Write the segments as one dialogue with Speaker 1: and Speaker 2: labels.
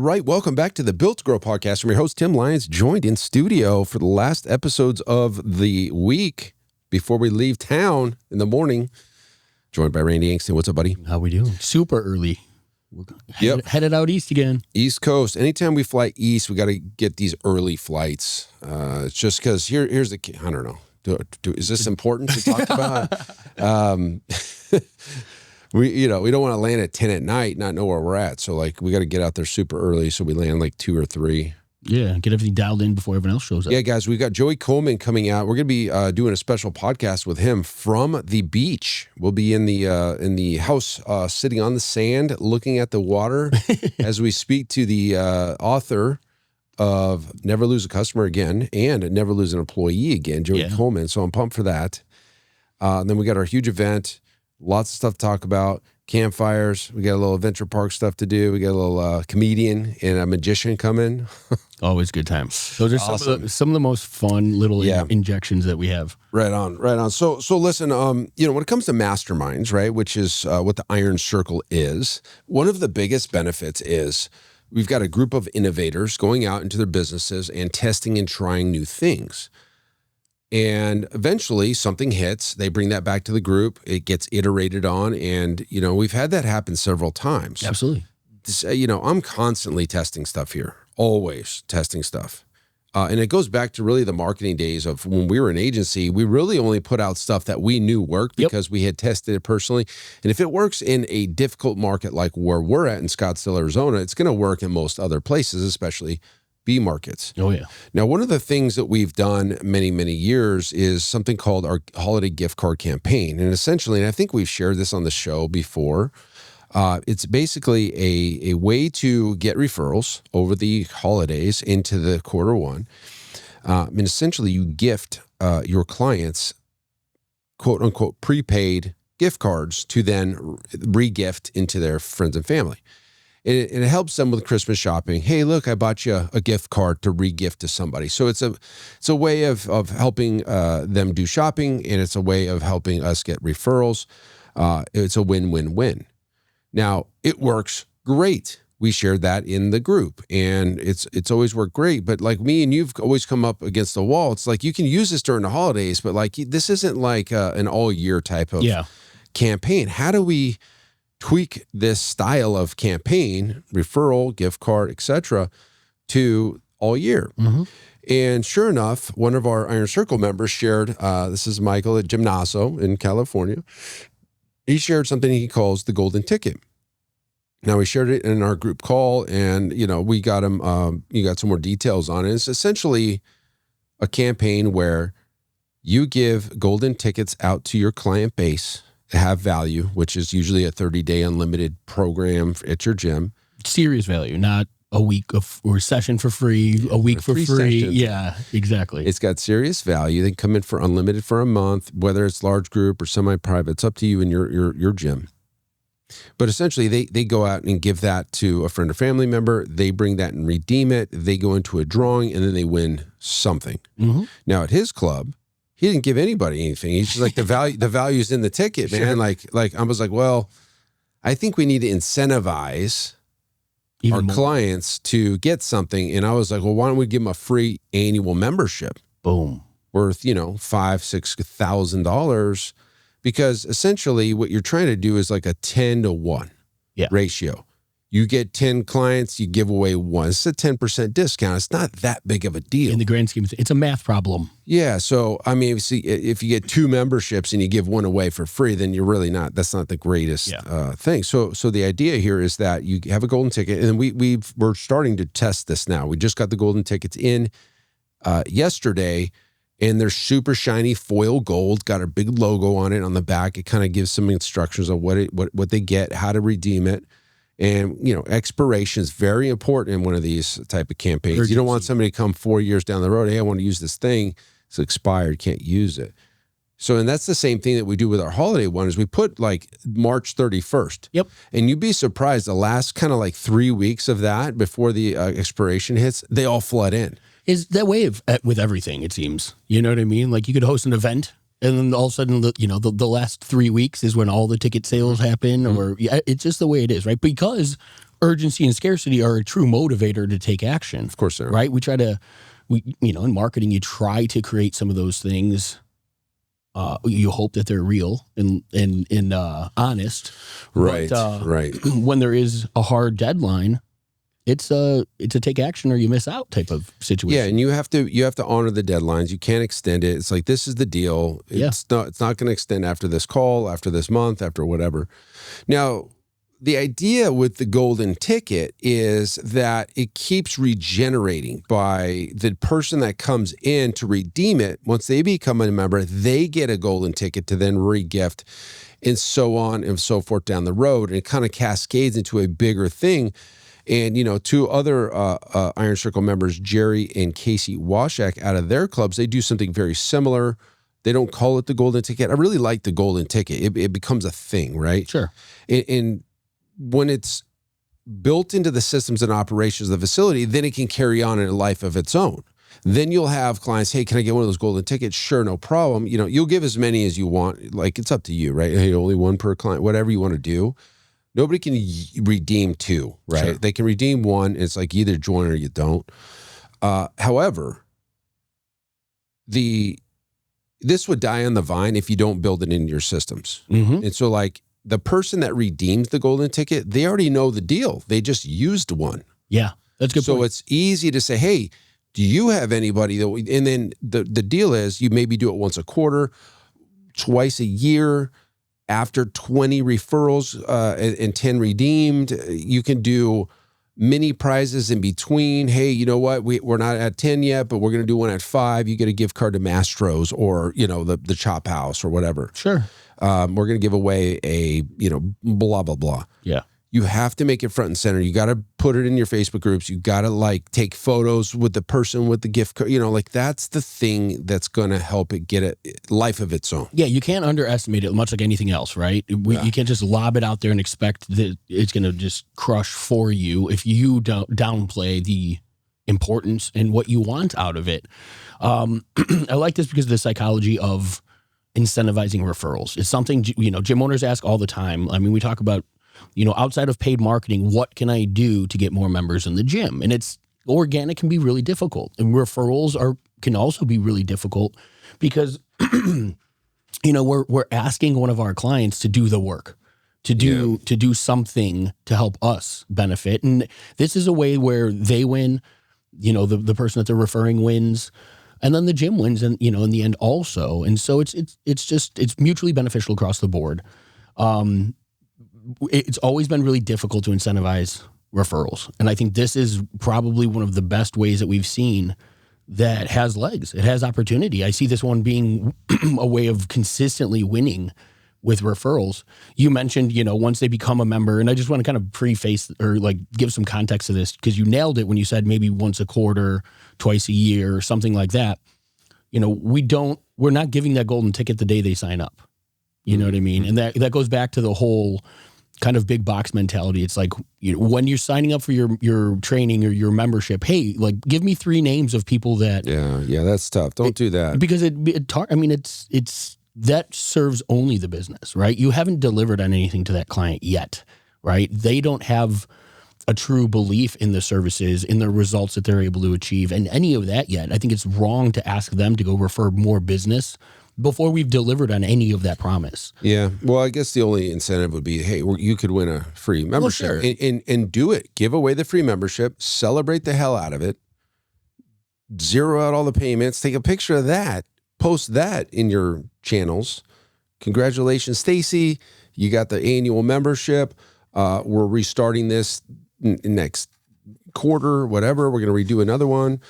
Speaker 1: right, welcome back to the Built to Grow podcast. I'm your host, Tim Lyons, joined in studio for the last episodes of the week before we leave town in the morning. Joined by Randy Angston. What's up, buddy?
Speaker 2: How we doing? Super early. We're headed out east again.
Speaker 1: East Coast. Anytime we fly east, we got to get these early flights. It's just because here's the I don't know. Is this important to talk about? We don't want to land at 10 at night, not know where we're at. So we got to get out there super early. So we land 2 or 3.
Speaker 2: Yeah, get everything dialed in before everyone else shows up.
Speaker 1: Yeah, guys, we've got Joey Coleman coming out. We're going to be doing a special podcast with him from the beach. We'll be in the house, sitting on the sand, looking at the water as we speak to the author of Never Lose a Customer Again and Never Lose an Employee Again, Joey Coleman. So I'm pumped for that. And then we got our huge event, lots of stuff to talk about. Campfires. We got a little adventure park stuff to do. We got a little comedian and a magician coming.
Speaker 2: Always good times. Those are awesome. some of the most fun little injections that we have.
Speaker 1: Right on. So listen, when it comes to masterminds, right, which is what the Iron Circle is, one of the biggest benefits is we've got a group of innovators going out into their businesses and testing and trying new things. And eventually something hits, they bring that back to the group, it gets iterated on, and, we've had that happen several times.
Speaker 2: Absolutely.
Speaker 1: I'm constantly testing stuff here, always testing stuff. And it goes back to really the marketing days of when we were an agency, we really only put out stuff that we knew worked because we had tested it personally. And if it works in a difficult market like where we're at in Scottsdale, Arizona, it's going to work in most other places, especially B markets.
Speaker 2: Oh, yeah.
Speaker 1: Now, one of the things that we've done many, many years is something called our holiday gift card campaign. And essentially, and I think we've shared this on the show before, it's basically a way to get referrals over the holidays into the quarter one. And essentially, you gift your clients, quote unquote, prepaid gift cards to then re-gift into their friends and family. And it helps them with Christmas shopping. Hey, look, I bought you a gift card to re-gift to somebody. So it's a way of helping them do shopping, and it's a way of helping us get referrals. It's a win-win-win. Now, it works great. We shared that in the group, and it's always worked great. But like me and you've always come up against the wall. It's like you can use this during the holidays, but this isn't like an all-year type of campaign. How do we tweak this style of campaign, referral, gift card, etc., to all year?
Speaker 2: Mm-hmm.
Speaker 1: And sure enough, one of our Iron Circle members shared, this is Michael at Gymnaso in California. He shared something he calls the golden ticket. Now, we shared it in our group call, and, we got him, you got some more details on it. It's essentially a campaign where you give golden tickets out to your client base, have value, which is usually a 30-day unlimited program at your gym.
Speaker 2: Serious value, not a week or session for free, a week for free.
Speaker 1: Sessions.
Speaker 2: Yeah, exactly.
Speaker 1: It's got serious value. They come in for unlimited for a month, whether it's large group or semi-private. It's up to you and your gym. But essentially, they go out and give that to a friend or family member. They bring that and redeem it. They go into a drawing, and then they win something.
Speaker 2: Mm-hmm.
Speaker 1: Now, at his club, he didn't give anybody anything. He's just like, the value's in the ticket, man. Sure. Like I was like, well, I think we need to incentivize our clients to get something. And I was like, well, why don't we give them a free annual membership?
Speaker 2: Boom.
Speaker 1: Worth, $5,000-$6,000, because essentially what you're trying to do is like a 10-to-1 ratio. You get 10 clients, you give away one. It's a 10% discount. It's not that big of a deal.
Speaker 2: In the grand scheme of things, it's a math problem.
Speaker 1: Yeah. So, I mean, see, if you get 2 memberships and you give one away for free, then you're really that's not the greatest thing. So the idea here is that you have a golden ticket, and we're starting to test this now. We just got the golden tickets in yesterday, and they're super shiny foil gold, got a big logo on it on the back. It kind of gives some instructions on what they get, how to redeem it. And, expiration is very important in one of these type of campaigns. Urgency. You don't want somebody to come 4 years down the road, hey, I want to use this thing. It's expired, can't use it. So, and that's the same thing that we do with our holiday one, is we put March 31st.
Speaker 2: Yep.
Speaker 1: And you'd be surprised, the last kind of 3 weeks of that before the expiration hits, they all flood in.
Speaker 2: Is that way with everything, it seems. You know what I mean? Like, you could host an event, and then all of a sudden, the last 3 weeks is when all the ticket sales happen, or it's just the way it is, right? Because urgency and scarcity are a true motivator to take action.
Speaker 1: Of course, they're
Speaker 2: right. In marketing, you try to create some of those things. You hope that they're real and honest.
Speaker 1: Right.
Speaker 2: But,
Speaker 1: right.
Speaker 2: When there is a hard deadline, it's a take action or you miss out type of situation.
Speaker 1: Yeah, and you have to honor the deadlines. You can't extend it. It's like, this is the deal. It's not going to extend after this call, after this month, after whatever. Now, the idea with the golden ticket is that it keeps regenerating by the person that comes in to redeem it. Once they become a member, they get a golden ticket to then re-gift, and so on and so forth down the road. And it kind of cascades into a bigger thing. And, two other Iron Circle members, Jerry and Casey Washak, out of their clubs, they do something very similar. They don't call it the golden ticket. I really like the golden ticket. It becomes a thing, right?
Speaker 2: Sure.
Speaker 1: And when it's built into the systems and operations of the facility, then it can carry on in a life of its own. Then you'll have clients, hey, can I get one of those golden tickets? Sure, no problem. You'll give as many as you want. Like, it's up to you, right? Hey, only one per client, whatever you want to do. Nobody can redeem two, right?
Speaker 2: Sure.
Speaker 1: They can redeem one. It's like, either join or you don't. However, this would die on the vine if you don't build it into your systems.
Speaker 2: Mm-hmm.
Speaker 1: And so, like, the person that redeems the golden ticket, they already know the deal. They just used one.
Speaker 2: Yeah, that's a good point.
Speaker 1: So it's easy to say, hey, do you have anybody that and then the deal is, you maybe do it once a quarter, twice a year. After 20 referrals and 10 redeemed, you can do mini prizes in between. Hey, you know what? We're not at 10 yet, but we're going to do one at 5. You get a gift card to Mastro's or, the Chop House or whatever.
Speaker 2: Sure.
Speaker 1: We're going to give away a, blah, blah, blah.
Speaker 2: Yeah.
Speaker 1: You have to make it front and center. You got to put it in your Facebook groups. You got to take photos with the person with the gift card. That's the thing that's going to help it get a life of its own.
Speaker 2: Yeah, you can't underestimate it, much like anything else, right? You can't just lob it out there and expect that it's going to just crush for you if you don't downplay the importance and what you want out of it. I like this because of the psychology of incentivizing referrals. It's something, gym owners ask all the time. I mean, we talk about, outside of paid marketing, what can I do to get more members in the gym? And it's organic can be really difficult. And referrals can also be really difficult because, we're asking one of our clients to do the work, to do something to help us benefit. And this is a way where they win, the person that they're referring wins, and then the gym wins, and in the end also. And so it's mutually beneficial across the board. It's always been really difficult to incentivize referrals. And I think this is probably one of the best ways that we've seen that has legs. It has opportunity. I see this one being a way of consistently winning with referrals. You mentioned, once they become a member, and I just want to kind of preface or give some context to this, because you nailed it when you said maybe once a quarter, twice a year, or something like that. We're not giving that golden ticket the day they sign up. You know what I mean? And that goes back to the whole kind of big box mentality. It's like, when you're signing up for your training or your membership, hey, give me 3 names of people that.
Speaker 1: Yeah, that's tough. Don't do that,
Speaker 2: because it's that serves only the business, right? You haven't delivered on anything to that client yet, right? They don't have a true belief in the services, in the results that they're able to achieve, and any of that yet. I think it's wrong to ask them to go refer more business before we've delivered on any of that promise.
Speaker 1: Yeah. Well, I guess the only incentive would be, hey, you could win a free membership.
Speaker 2: Well, sure.
Speaker 1: and do it. Give away the free membership. Celebrate the hell out of it. Zero out all the payments. Take a picture of that. Post that in your channels. Congratulations, Stacy. You got the annual membership. We're restarting this next quarter, whatever. We're going to redo another one.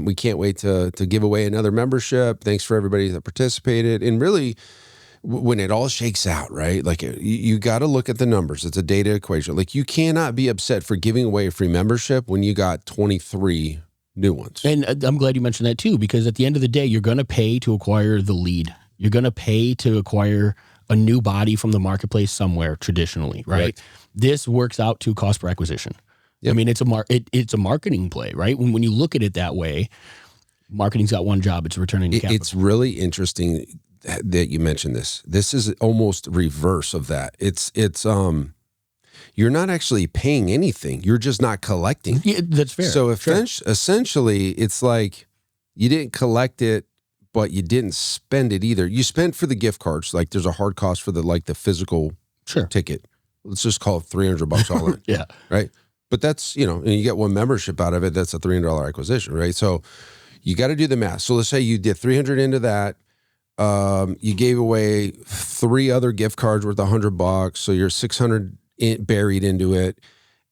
Speaker 1: We can't wait to give away another membership. Thanks for everybody that participated. And really, when it all shakes out, right? You got to look at the numbers. It's a data equation. You cannot be upset for giving away a free membership when you got 23 new ones.
Speaker 2: And I'm glad you mentioned that too, because at the end of the day, you're going to pay to acquire the lead. You're going to pay to acquire a new body from the marketplace somewhere traditionally, right? This works out to cost per acquisition. Yep. I mean, it's a marketing play, right? When you look at it that way, marketing's got one job: it's returning capital.
Speaker 1: It's really interesting that you mentioned this. This is almost reverse of that. It's you're not actually paying anything. You're just not collecting.
Speaker 2: Yeah, that's fair.
Speaker 1: So
Speaker 2: Sure.
Speaker 1: essentially, it's like you didn't collect it, but you didn't spend it either. You spent for the gift cards. Like there's a hard cost for the physical ticket. Let's just call it $300 all in.
Speaker 2: Yeah.
Speaker 1: Right. But that's, and you get one membership out of it. That's a $300 acquisition. Right. So you got to do the math. So let's say you did 300 into that. You gave away 3 other gift cards worth $100. So you're 600 buried into it.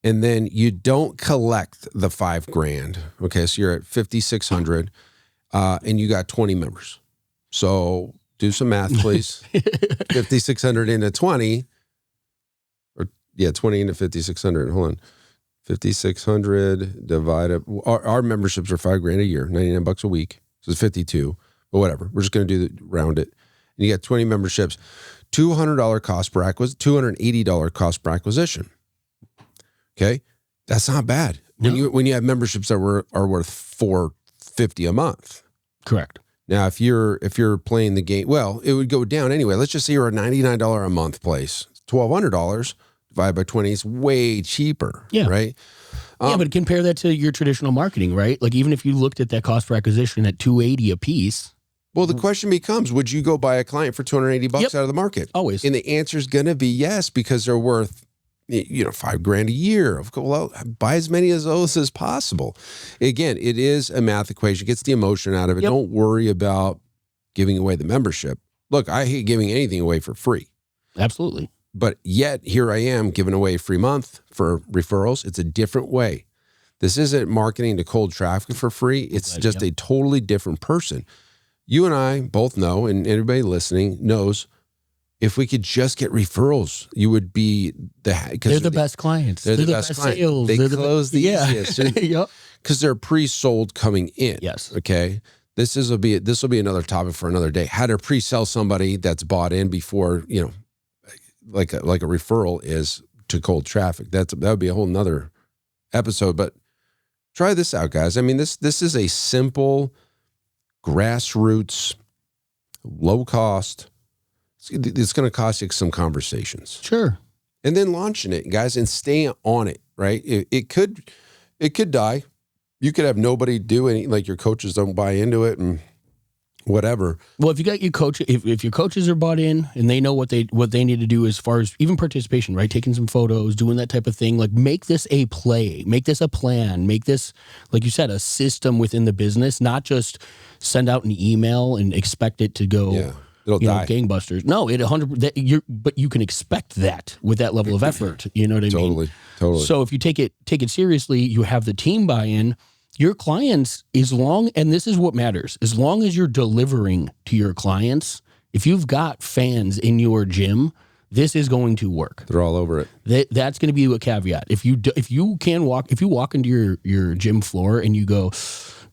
Speaker 1: And then you don't collect the $5,000. Okay. So you're at 5,600. And you got 20 members. So do some math, please. 5,600 into 20, 20 into 5,600. Hold on. 5,600 divided. Our memberships are $5,000 a year, $99 a week. So it's 52, but whatever. We're just going to round it. And you got 20 memberships, $200 cost per acquisition, $280 cost per acquisition. Okay. That's not bad.
Speaker 2: No.
Speaker 1: When you have memberships that are worth $450 a month.
Speaker 2: Correct.
Speaker 1: Now, if you're playing the game, well, it would go down anyway. Let's just say you're a $99 a month place. $1,200 divided by 20 is way cheaper. Yeah. Right.
Speaker 2: But compare that to your traditional marketing, right? Like even if you looked at that cost per acquisition at $280 a piece.
Speaker 1: Well, the question becomes, would you go buy a client for $280 out of the market?
Speaker 2: Always.
Speaker 1: And the answer is going to be yes, because they're worth, $5,000 a year. Well, buy as many of those as possible. Again, it is a math equation. It gets the emotion out of it. Don't worry about giving away the membership. Look, I hate giving anything away for free.
Speaker 2: Absolutely.
Speaker 1: But yet here I am giving away a free month for referrals. It's a different way. This isn't marketing to cold traffic for free. It's just a totally different person. You and I both know, and everybody listening knows, if we could just get referrals, you would be they're
Speaker 2: the best clients.
Speaker 1: They're the best sales. They close the easiest. Because they're pre-sold coming in.
Speaker 2: Yes.
Speaker 1: Okay. This will be another topic for another day. How to pre-sell somebody that's bought in before, like a referral is to cold traffic. That would be a whole nother episode. But try this out, guys. I mean, this is a simple, grassroots, low cost. It's going to cost you some conversations.
Speaker 2: Sure.
Speaker 1: And then launching it, guys, and stay on it, right? It could die. You could have nobody do any, like your coaches don't buy into it and whatever.
Speaker 2: Well, if you got your coach, if your coaches are bought in and they know what they need to do as far as even participation, right? Taking some photos, doing that type of thing, like make this a play, make this a plan, make this, like you said, a system within the business, not just send out an email and expect it to go.
Speaker 1: Yeah. It'll die.
Speaker 2: Gangbusters. No, it 100%. But you can expect that with that level of effort. You know what I mean?
Speaker 1: Totally.
Speaker 2: So if you take it seriously, you have the team buy-in. Your clients, and this is what matters, as long as you're delivering to your clients, if you've got fans in your gym, this is going to work.
Speaker 1: They're all over it.
Speaker 2: That's going to be a caveat. If you walk into your gym floor and you go,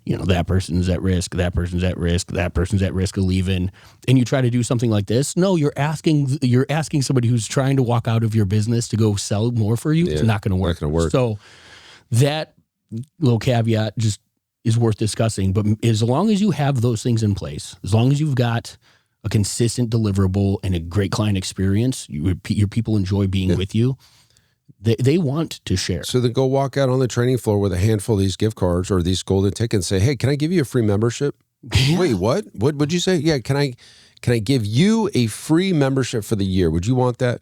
Speaker 2: that person's at risk, that person's at risk, that person's at risk of leaving, and you try to do something like this, no, you're asking somebody who's trying to walk out of your business to go sell more for you. Yeah, it's not going to work.
Speaker 1: Not going to work.
Speaker 2: So that little caveat just is worth discussing. But as long as you have those things in place, as long as you've got a consistent deliverable and a great client experience, your people enjoy being with you. They want to share.
Speaker 1: So then go walk out on the training floor with a handful of these gift cards or these golden tickets and say, hey, can I give you a free membership? Yeah. Wait, what? What would you say? Yeah, can I give you a free membership for the year? Would you want that?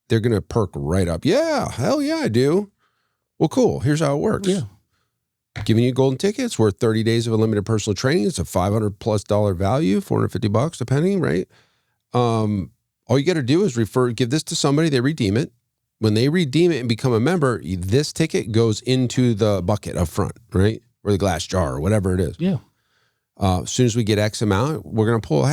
Speaker 1: They're going to perk right up. Yeah, hell yeah, I do. Well, cool. Here's how it works.
Speaker 2: Yeah.
Speaker 1: Giving you golden tickets worth 30 days of unlimited personal training. It's a $500+ value, $450 depending, right? All you got to do is give this to somebody, they redeem it. When they redeem it and become a member, this ticket goes into the bucket up front, right? Or the glass jar or whatever it is.
Speaker 2: Yeah.
Speaker 1: As soon as we get X amount, we're going to pull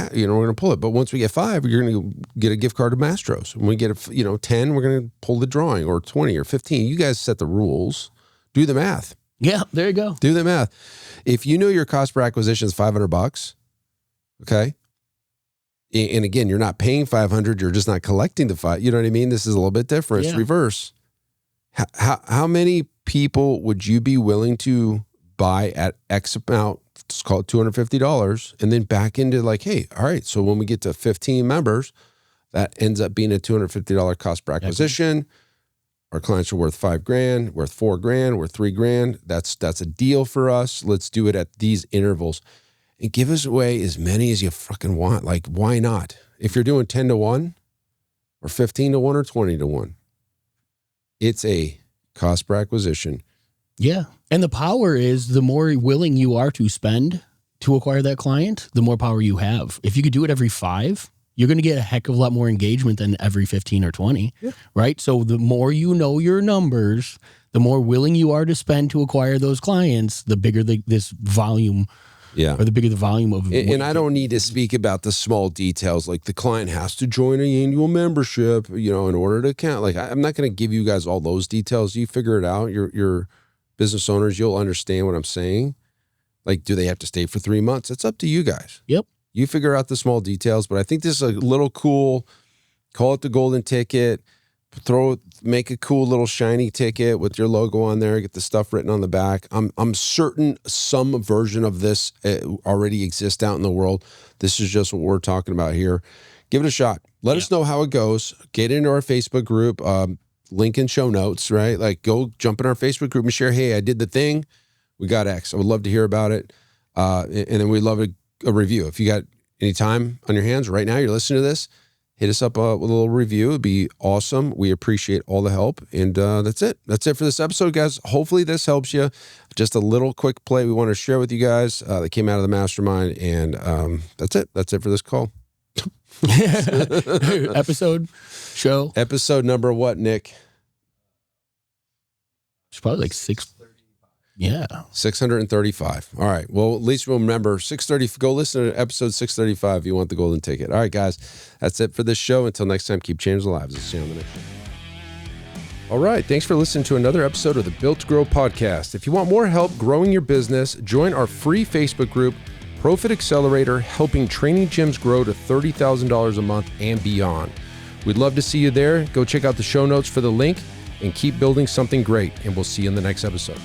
Speaker 1: it. But once we get 5, you're going to get a gift card to Mastro's. When we get 10, we're going to pull the drawing, or 20 or 15. You guys set the rules. Do the math.
Speaker 2: Yeah, there you go.
Speaker 1: Do the math. If you know your cost per acquisition is $500, okay? And again, you're not paying $500, you're just not collecting the $500. You know what I mean? This is a little bit different. It's reverse. How many people would you be willing to buy at X amount, let's call it $250, and then back into like, hey, all right, so when we get to 15 members, that ends up being a $250 cost per acquisition. Our clients are worth $5,000, worth $4,000, worth $3,000. That's a deal for us. Let's do it at these intervals and give us away as many as you fucking want. Like, why not? If you're doing 10 to 1 or 15 to 1 or 20 to 1, it's a cost per acquisition.
Speaker 2: Yeah. And the power is the more willing you are to spend to acquire that client, the more power you have. If you could do it every 5, you're going to get a heck of a lot more engagement than every 15 or 20, right? So the more you know your numbers, the more willing you are to spend to acquire those clients, the bigger this volume, or the bigger the volume of.
Speaker 1: And I don't need to speak about the small details, like the client has to join an annual membership, in order to count. Like, I'm not going to give you guys all those details. You figure it out. Your business owners, you'll understand what I'm saying. Like, do they have to stay for 3 months? It's up to you guys.
Speaker 2: Yep.
Speaker 1: You figure out the small details, but I think this is a little cool. Call it the golden ticket. Make a cool little shiny ticket with your logo on there. Get the stuff written on the back. I'm certain some version of this already exists out in the world. This is just what we're talking about here. Give it a shot. Let us know how it goes. Get into our Facebook group. Link in show notes, right? Like, go jump in our Facebook group and share. Hey, I did the thing. We got X. I would love to hear about it. And then we'd love a review. If you got any time on your hands right now, you're listening to this, hit us up with a little review. It'd be awesome. We appreciate all the help. And that's it. That's it for this episode, guys. Hopefully this helps you. Just a little quick play we want to share with you guys that came out of the mastermind. And that's it. That's it for this call.
Speaker 2: Show.
Speaker 1: Episode number what, Nick?
Speaker 2: It's probably like 6. Yeah.
Speaker 1: 635. All right. Well, at least remember 630. Go listen to episode 635 if you want the golden ticket. All right, guys. That's it for this show. Until next time, keep changing lives. I'll see you on the next one. All right. Thanks for listening to another episode of the Built to Grow podcast. If you want more help growing your business, join our free Facebook group, Profit Accelerator, helping training gyms grow to $30,000 a month and beyond. We'd love to see you there. Go check out the show notes for the link and keep building something great. And we'll see you in the next episode.